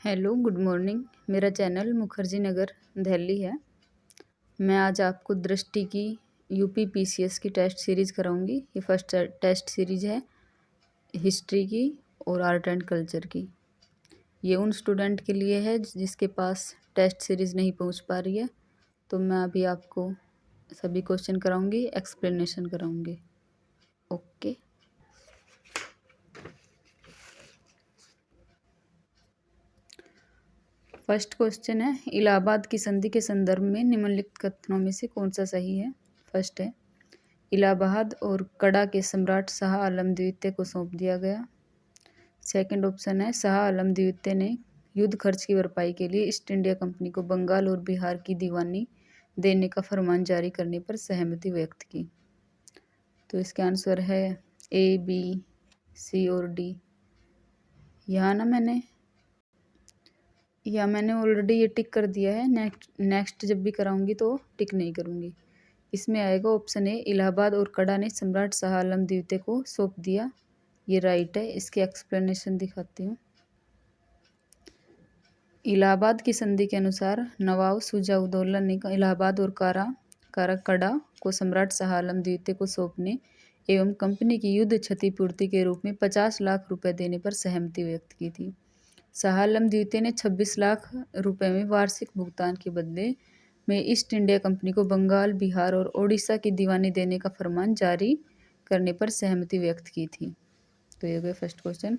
Hello, good morning. मेरा channel Mukherjee Nagar Delhi है। मैं आज आपको दृष्टि की यूपी पीसीएस की टेस्ट सीरीज़ कराऊंगी। ये फर्स्ट टेस्ट सीरीज़ है हिस्ट्री की और आर्ट एंड कल्चर की। ये उन स्टूडेंट के लिए है जिसके पास टेस्ट सीरीज़ नहीं पहुंच पा रही है। तो मैं अभी आपको सभी क्वेश्चन कराऊंगी, एक्सप्लेनेशन कराऊंगी। ओके। फर्स्ट क्वेश्चन है, इलाहाबाद की संधि के संदर्भ में निम्नलिखित कथनों में से कौन सा सही है। फर्स्ट है, इलाहाबाद और कड़ा के सम्राट शाह आलम द्वितीय को सौंप दिया गया। सेकंड ऑप्शन है, शाह आलम द्वितीय ने युद्ध खर्च की भरपाई के लिए ईस्ट इंडिया कंपनी को बंगाल और बिहार की दीवानी देने का फरमान जारी करने पर सहमति व्यक्त की। तो इसका आंसर है ए, बी, सी और डी। यहाँ ना मैंने ऑलरेडी ये टिक कर दिया है। नेक्स्ट जब भी कराऊंगी तो टिक नहीं करूंगी। इसमें आएगा ऑप्शन ए, इलाहाबाद और कड़ा ने सम्राट शाह आलम द्वितीय को सौंप दिया। ये राइट है। इसकी एक्सप्लेनेशन दिखाती हूँ। इलाहाबाद की संधि के अनुसार नवाब शुजा-उद-दौला ने इलाहाबाद और कड़ा को सम्राट शाह आलम द्वितीय को सौंपने एवं कंपनी की युद्ध क्षतिपूर्ति के रूप में 50 लाख रुपए देने पर सहमति व्यक्त की थी। शाह आलम द्वितीय ने 26 लाख रुपए में वार्षिक भुगतान के बदले में ईस्ट इंडिया कंपनी को बंगाल, बिहार और ओडिशा की दीवानी देने का फरमान जारी करने पर सहमति व्यक्त की थी। तो ये हो गया फर्स्ट क्वेश्चन।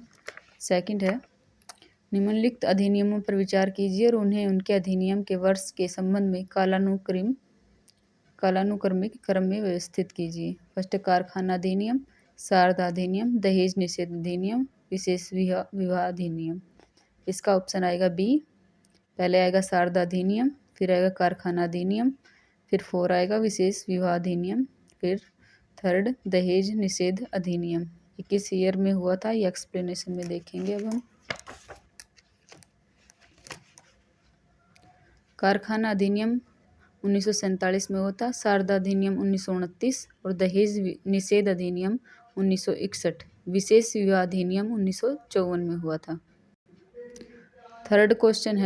सेकंड है, निम्नलिखित अधिनियमों पर विचार कीजिए और उन्हें उनके अधिनियम के वर्ष के संबंध में कालानुक्रमिक क्रम में व्यवस्थित कीजिए। फर्स्ट, कारखाना अधिनियम, शारदा अधिनियम, दहेज निषेध अधिनियम, विशेष विवाह अधिनियम। इसका ऑप्शन आएगा बी। पहले आएगा शारदा अधिनियम, फिर आएगा कारखाना अधिनियम, फिर 4 आएगा विशेष विवाह अधिनियम, फिर थर्ड दहेज निषेध अधिनियम। ये किस ईयर में हुआ था, ये एक्सप्लेनेशन में देखेंगे अब हम। कारखाना अधिनियम 1947 में हुआ था, शारदा अधिनियम 1929 और दहेज निषेध अधिनियम 1961। विशेष विवाह अधिनियम 1954 में हुआ था। थर्ड क्वेश्चन है,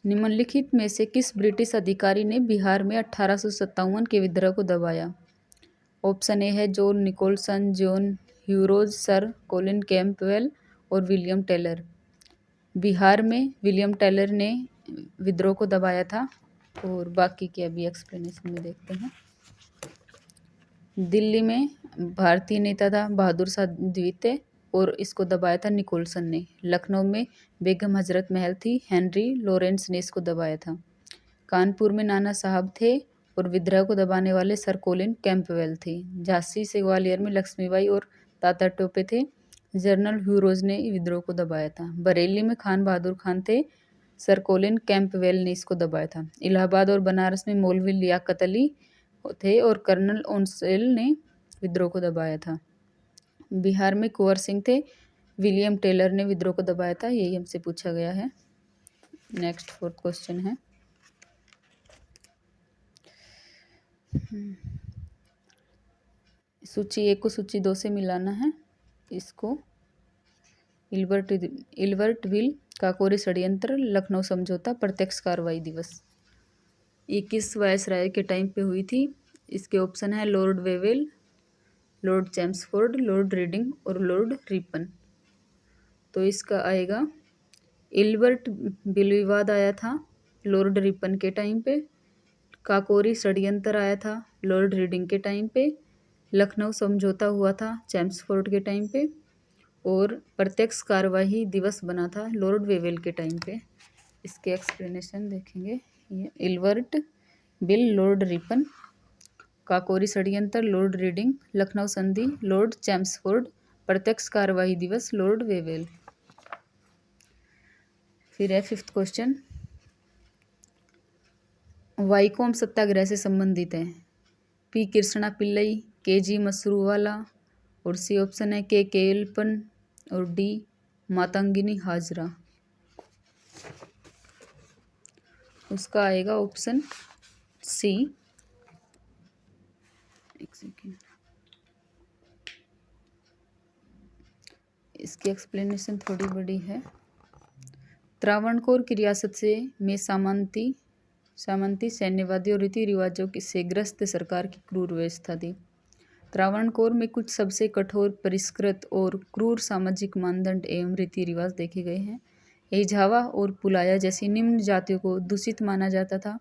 निम्नलिखित में से किस ब्रिटिश अधिकारी ने बिहार में 1857 के विद्रोह को दबाया। ऑप्शन ए है John Nicholson, John Hugh Rose, sir Colin Campbell और विलियम टेलर। बिहार में विलियम टेलर ने विद्रोह को दबाया था और बाकी की अभी एक्सप्लेनेशन में देखते हैं। दिल्ली में भारतीय नेता था बहादुर शाह द्वितीय और इसको दबाया था निकोलसन ने। लखनऊ में बेगम हजरत महल थी, हेनरी लॉरेंस ने इसको दबाया था। कानपुर में नाना साहब थे और विद्रोह को दबाने वाले सर कोलिन कैंपबेल थे। झांसी से ग्वालियर में लक्ष्मीबाई और तात्या टोपे थे। जनरल ह्यूरोज ने विद्रोह को दबाया था। बरेली में खान बहादुर खान थे, सर कोलिन कैंपबेल ने इसको दबाया था। इलाहाबाद और बनारस में मौलवी लियाकत अली थे और कर्नल ओंसेल ने विद्रोह को दबाया था। बिहार में कुंवर सिंह थे, विलियम टेलर ने विद्रोह को दबाया था। यही हमसे पूछा गया है। नेक्स्ट फोर्थ क्वेश्चन है, सूची 1 को सूची 2 से मिलाना है। इसको इल्बर्टविल, काकोरी षड्यंत्र, लखनऊ समझौता, प्रत्यक्ष कार्रवाई दिवस। ये किस वायसराय के टाइम पे हुई थी। इसके ऑप्शन है Lord Wavell, Lord Chelmsford, Lord reading और लॉर्ड रिपन। तो इसका आएगा इल्बर्ट बिल विवाद आया था लॉर्ड रिपन के टाइम पे, काकोरी षड्यंत्र आया था लॉर्ड रीडिंग के टाइम पे, लखनऊ समझौता हुआ था चैम्सफोर्ड के टाइम पे और प्रत्यक्ष कार्यवाही दिवस बना था लॉर्ड वेवेल के टाइम पे। इसके एक्सप्लेनेशन देखेंगे। ये Ilbert bill Lord Ripon, Kakori षड्यंत्र लॉर्ड रीडिंग, लखनऊ संधि लॉर्ड चैम्सफोर्ड, प्रत्यक्ष कार्यवाही दिवस लॉर्ड वेवेल। फिर है फिफ्थ क्वेश्चन, वाईकोम सत्याग्रह से संबंधित है। पी कृष्णा पिल्लई, के जी मसरूवाला और सी ऑप्शन है के केलपन और डी मातंगिनी हाजरा। उसका आएगा ऑप्शन सी। एक सेकेंड, इसकी एक्सप्लेनेशन थोड़ी बड़ी है त्रावणकोर की रियासत में सामंती सैन्यवादी और रीति रिवाजों से ग्रस्त सरकार की क्रूर व्यवस्था थी। त्रावणकोर में कुछ सबसे कठोर, परिष्कृत और क्रूर सामाजिक मानदंड एवं रीति रिवाज देखे गए हैं। एझावा और पुलाया जैसी निम्न जातियों को दूषित माना जाता था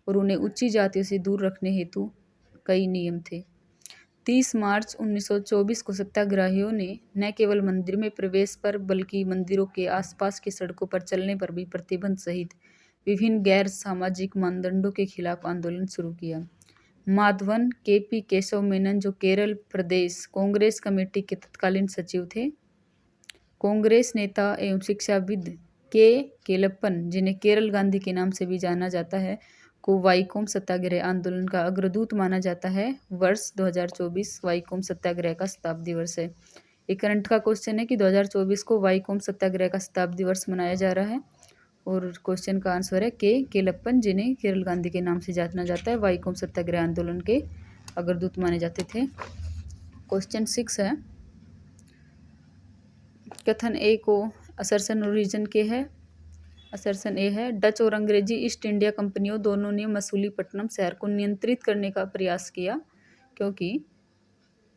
और उन्हें उच्ची जातियों से दूर रखने हेतु कई नियम थे। 30 मार्च 1924 को सत्याग्रहियों ने न केवल मंदिर में प्रवेश पर बल्कि मंदिरों के आसपास की सड़कों पर चलने पर भी प्रतिबंध सहित विभिन्न गैर सामाजिक मानदंडों के खिलाफ आंदोलन शुरू किया। माधवन के.पी. केशव मेनन, जो केरल प्रदेश कांग्रेस कमेटी के तत्कालीन सचिव थे, कांग्रेस नेता एवं शिक्षाविद के केलप्पन, जिन्हें केरल गांधी के नाम से भी जाना जाता है, को वाईकोम सत्याग्रह आंदोलन का अग्रदूत माना जाता है। वर्ष 2024 वाईकोम सत्याग्रह का शताब्दी वर्ष है। एक करंट का क्वेश्चन है कि 2024 को वाईकोम सत्याग्रह का शताब्दी वर्ष मनाया जा रहा है और क्वेश्चन का आंसर है के केलप्पन, जिन्हें केरल गांधी के नाम से जाना जाता है, वाईकोम सत्याग्रह आंदोलन के अग्रदूत माने जाते थे। क्वेश्चन 6 है, कथन ए को असर्शन और रीजन के है। असर्शन ए है, डच और अंग्रेजी ईस्ट इंडिया कंपनियों दोनों ने मसूलीपट्टनम शहर को नियंत्रित करने का प्रयास किया क्योंकि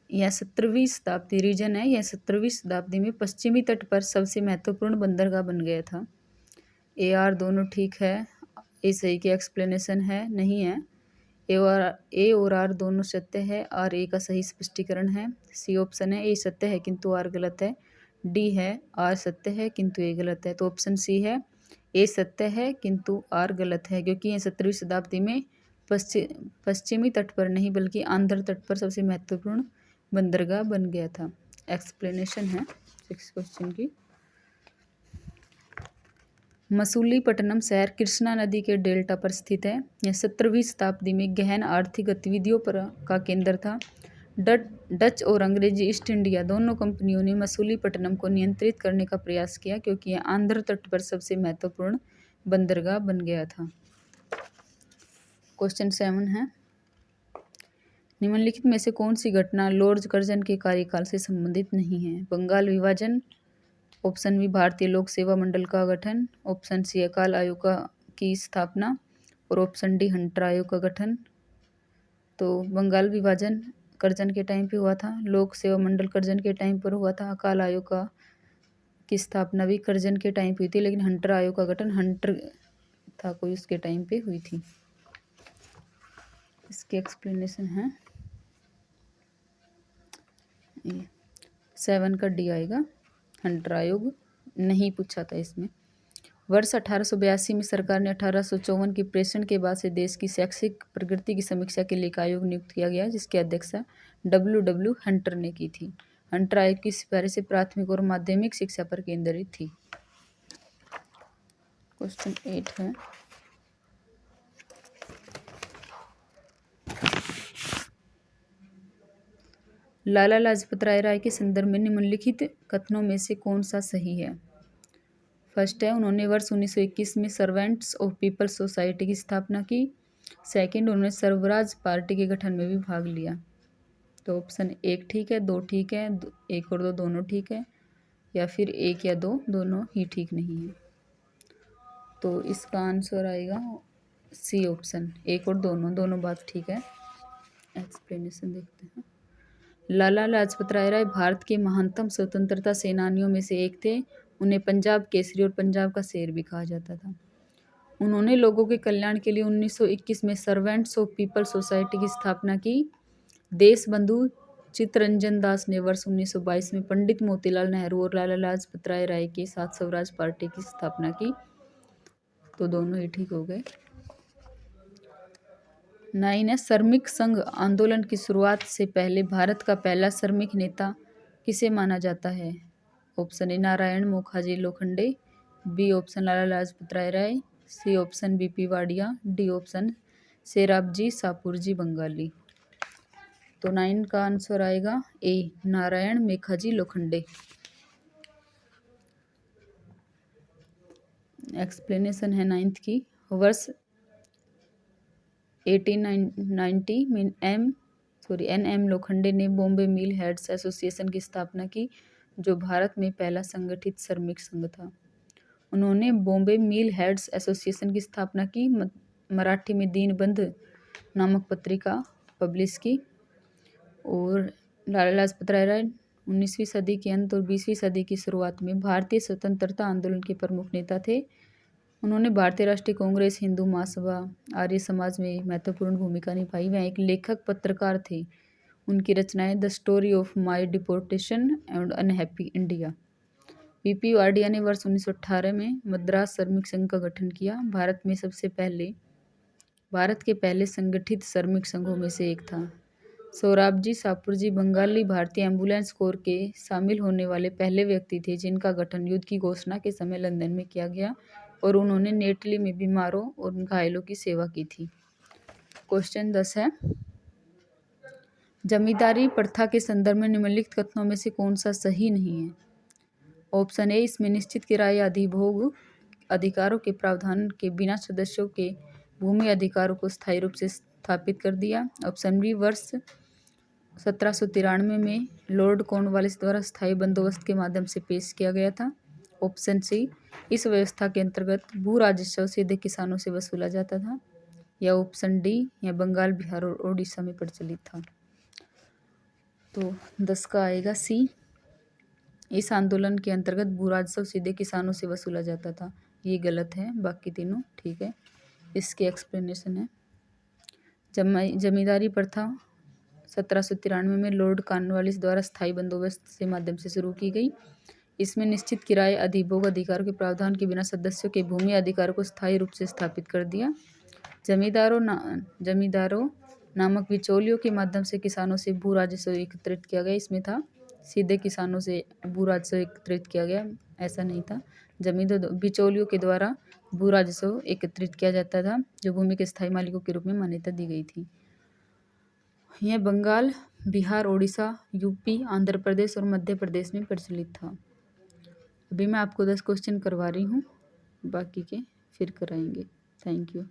यह 17वीं शताब्दी रीजन है, यह 17वीं शताब्दी में पश्चिमी तट पर सबसे महत्वपूर्ण बंदरगाह बन गया था। ए आर दोनों ठीक है, ए सही की एक्सप्लेनेशन है, नहीं है। ए और आर दोनों सत्य है, आर ए का सही स्पष्टीकरण है। सी ऑप्शन है, ए सत्य है किंतु आर गलत है। डी है, आर सत्य है किंतु ए गलत है। तो ऑप्शन सी है, ए सत्य है किंतु आर गलत है, क्योंकि यह 17वीं शताब्दी में पश्चिमी तट पर नहीं बल्कि आंध्र तट पर सबसे महत्वपूर्ण बंदरगाह बन गया था। एक्सप्लेनेशन है 6 क्वेश्चन की। मसूलीपट्टनम शहर कृष्णा नदी के डेल्टा पर स्थित है। यह 17वीं शताब्दी में गहन आर्थिक गतिविधियों का केंद्र था। डच और अंग्रेजी ईस्ट इंडिया दोनों कंपनियों ने मसूलीपट्टनम को नियंत्रित करने का प्रयास किया क्योंकि यह आंध्र तट पर सबसे महत्वपूर्ण बंदरगाह बन गया था। क्वेश्चन 7 है, निम्नलिखित में से कौन सी घटना लॉर्ड कर्जन के कार्यकाल से संबंधित नहीं है? बंगाल विभाजन, ऑप्शन बी भारतीय लोक सेवा मंडल का गठन, ऑप्शन सी अकाल आयोग की स्थापना और ऑप्शन डी हंटर आयोग का गठन। तो बंगाल विभाजन कर्जन के टाइम पे हुआ था, लोक सेवा मंडल कर्जन के टाइम पर हुआ था, अकाल आयोग की स्थापना भी कर्जन के टाइम पे हुई थी, लेकिन हंटर आयोग का गठन हंटर था कोई उसके टाइम पे हुई थी। इसकी एक्सप्लेनेशन है 7 का डी आएगा, हंटर आयोग नहीं पूछा था इसमें। वर्ष 1882 में सरकार ने 1854 की प्रेषण के बाद से देश की शैक्षिक प्रगति की समीक्षा के लिए एक आयोग नियुक्त किया गया, जिसकी अध्यक्षता W हंटर ने की थी। हंटर आयोग की सिफारिशें प्राथमिक और माध्यमिक शिक्षा पर केंद्रित थी। क्वेश्चन 8 है, लाला लाजपत राय के संदर्भ में निम्नलिखित कथनों में से कौन सा सही है? फर्स्ट है, उन्होंने वर्ष 1921 में सर्वेंट्स ऑफ पीपल्स सोसाइटी की स्थापना की। सेकंड, उन्होंने सर्वराज पार्टी के गठन में भी भाग लिया। तो ऑप्शन 1 ठीक है, 2 ठीक है, 1 और 2 दोनों ठीक है, या फिर 1 या 2 दोनों ही ठीक नहीं है। तो इसका आंसर आएगा सी ऑप्शन, 1 और दोनों बात ठीक है। एक्सप्लेनेशन देखते हैं। लाला लाजपत राय भारत के महानतम स्वतंत्रता सेनानियों में से एक थे। उन्हें पंजाब केसरी और पंजाब का शेर भी कहा जाता था। उन्होंने लोगों के कल्याण के लिए 1921 में सर्वेंट्स ऑफ पीपल सोसाइटी की स्थापना की। देशबंधु चित्तरंजन दास ने वर्ष 1922 में पंडित मोतीलाल नेहरू और लाला लाजपत राय के साथ स्वराज पार्टी की स्थापना की। तो दोनों ही ठीक हो गए। 9 है, श्रमिक संघ आंदोलन की शुरुआत से पहले भारत का पहला श्रमिक नेता किसे माना जाता है? Option A Narayan Mukherjee Lokhande, B option Lala Lajpat Rai, C option BP Wadia, D option Sorabji Shapoorji Bengali. तो 9 का आंसर आएगा ए नारायण मेघाजी लोखंडे। एक्सप्लेनेशन है 9th की। वर्ष 1890 में NM लोखंडे ने बॉम्बे मिल हेड्स एसोसिएशन की स्थापना की, जो भारत में पहला संगठित श्रमिक संघ था। उन्होंने बॉम्बे मिल हेड्स एसोसिएशन की स्थापना की, मराठी में दीनबंधु नामक पत्रिका पब्लिश की। और लाला लाजपत राय 19वीं सदी के अंत और 20वीं सदी की शुरुआत में भारतीय स्वतंत्रता आंदोलन के प्रमुख नेता थे। उन्होंने भारतीय राष्ट्रीय कांग्रेस, हिंदू महासभा, आर्य समाज में महत्वपूर्ण भूमिका निभाई। वह एक लेखक पत्रकार थे। उनकी रचनाएं the story of my deportation and unhappy India. PP Wadia ने वर्ष 1918 में मद्रास श्रमिक संघ का गठन किया। भारत के पहले संगठित श्रमिक संघों में से एक था। सोहराबजी सापुरजी बंगाली भारतीय एम्बुलेंस कोर के शामिल होने वाले पहले व्यक्ति थे जिनका गठन युद्ध की घोषणा के समय लंदन में किया गया, और उन्होंने नेटली में बीमारों और घायलों की सेवा की थी। क्वेश्चन 10 है, जमींदारी प्रथा के संदर्भ में निम्नलिखित कथनों में से कौन सा सही नहीं है? ऑप्शन ए, इसमें निश्चित किराए अधिभोग अधिकारों के प्रावधान के बिना सदस्यों के भूमि अधिकारों को स्थायी रूप से स्थापित कर दिया। ऑप्शन बी, वर्ष 1793 में लॉर्ड कॉर्नवालिस द्वारा स्थायी बंदोबस्त के माध्यम से पेश किया गया था। ऑप्शन सी, इस व्यवस्था के अंतर्गत भू राजस्व सीधे किसानों से वसूला जाता था। या ऑप्शन डी, यह बंगाल, बिहार और उड़ीसा में प्रचलित था। तो 10 का आएगा सी, इस आंदोलन के अंतर्गत भू राजस्व सीधे किसानों से वसूला जाता था। ये गलत है, बाकी तीनों ठीक है। इसके एक्सप्लेनेशन है, जमींदारी प्रथा 1793 में लॉर्ड कॉर्नवालिस द्वारा स्थायी बंदोबस्त के माध्यम से शुरू की गई। इसमें निश्चित किराए अधिभोग अधिकारों के प्रावधान के बिना सदस्यों के भूमि अधिकारों को स्थायी रूप से स्थापित कर दिया। जमींदारों नामक बिचौलियों के माध्यम से किसानों से भू राजस्व एकत्रित किया गया। इसमें था सीधे किसानों से भू राजस्व एकत्रित किया गया, ऐसा नहीं था। बिचौलियों के द्वारा भू राजस्व एकत्रित किया जाता था, जो भूमि के स्थायी मालिकों के रूप में मान्यता दी गई थी। यह बंगाल, बिहार, उड़ीसा, यूपी, आंध्र प्रदेश और मध्य प्रदेश में प्रचलित था। अभी मैं आपको 10 क्वेश्चन करवा रही हूँ, बाकी के फिर कराएंगे। Thank you.